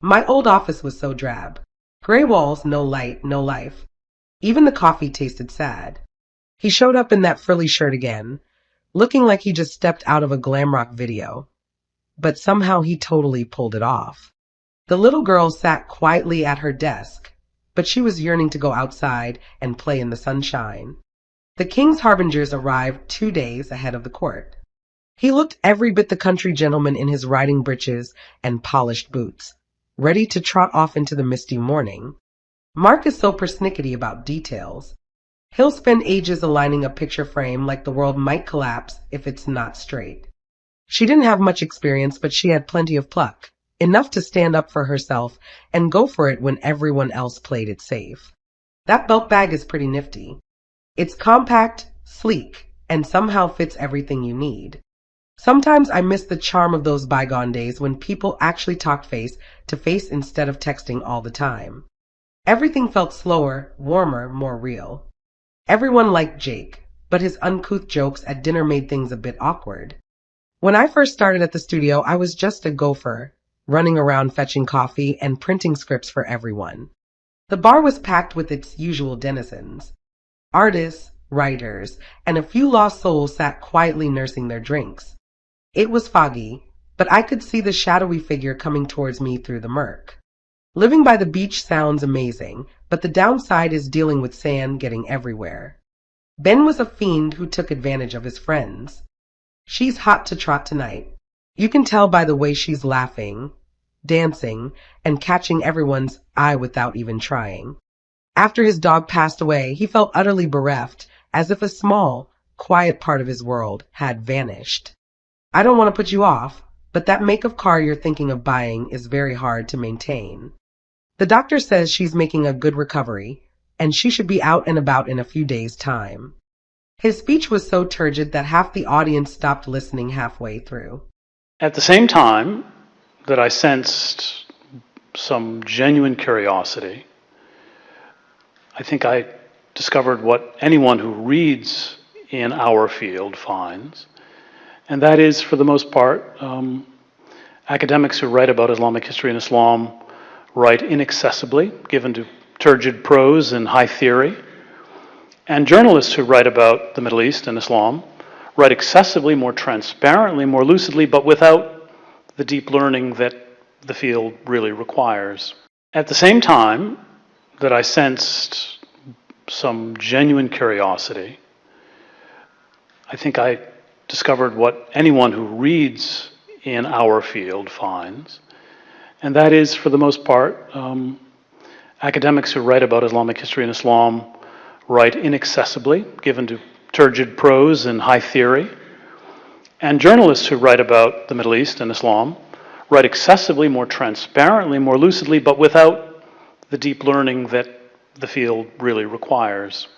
My old office was so drab. Gray walls, no light, no life. Even the coffee tasted sad. He showed up in that frilly shirt again, looking like he just stepped out of a glam rock video. But somehow he totally pulled it off. The little girl sat quietly at her desk, but she was yearning to go outside and play in the sunshine. The king's harbingers arrived 2 days ahead of the court. He looked every bit the country gentleman in his riding breeches and polished boots, ready to trot off into the misty morning. Mark is so persnickety about details. He'll spend ages aligning a picture frame like the world might collapse if it's not straight. She didn't have much experience, but she had plenty of pluck, enough to stand up for herself and go for it when everyone else played it safe. That belt bag is pretty nifty. It's compact, sleek, and somehow fits everything you need. Sometimes I miss the charm of those bygone days when people actually talked face to face instead of texting all the time. Everything felt slower, warmer, more real. Everyone liked Jake, but his uncouth jokes at dinner made things a bit awkward. When I first started at the studio, I was just a gopher, running around fetching coffee and printing scripts for everyone. The bar was packed with its usual denizens. Artists, writers, and a few lost souls sat quietly nursing their drinks. It was foggy, but I could see the shadowy figure coming towards me through the murk. Living by the beach sounds amazing, but the downside is dealing with sand getting everywhere. Ben was a fiend who took advantage of his friends. She's hot to trot tonight. You can tell by the way she's laughing, dancing, and catching everyone's eye without even trying. After his dog passed away, he felt utterly bereft, as if a small, quiet part of his world had vanished. I don't want to put you off, but that make-up car you're thinking of buying is very hard to maintain. The doctor says she's making a good recovery, and she should be out and about in a few days' time. His speech was so turgid that half the audience stopped listening halfway through. At the same time that I sensed some genuine curiosity, I think I discovered what anyone who reads in our field finds, and that is, for the most part, academics who write about Islamic history and Islam write inaccessibly, given to turgid prose and high theory, and journalists who write about the Middle East and Islam write excessively, more transparently, more lucidly, but without the deep learning that the field really requires. At the same time that I sensed some genuine curiosity, I think I discovered what anyone who reads in our field finds, and that is, for the most part, academics who write about Islamic history and Islam write inaccessibly, given to turgid prose and high theory, and journalists who write about the Middle East and Islam write excessively, more transparently, more lucidly, but without the deep learning that the field really requires.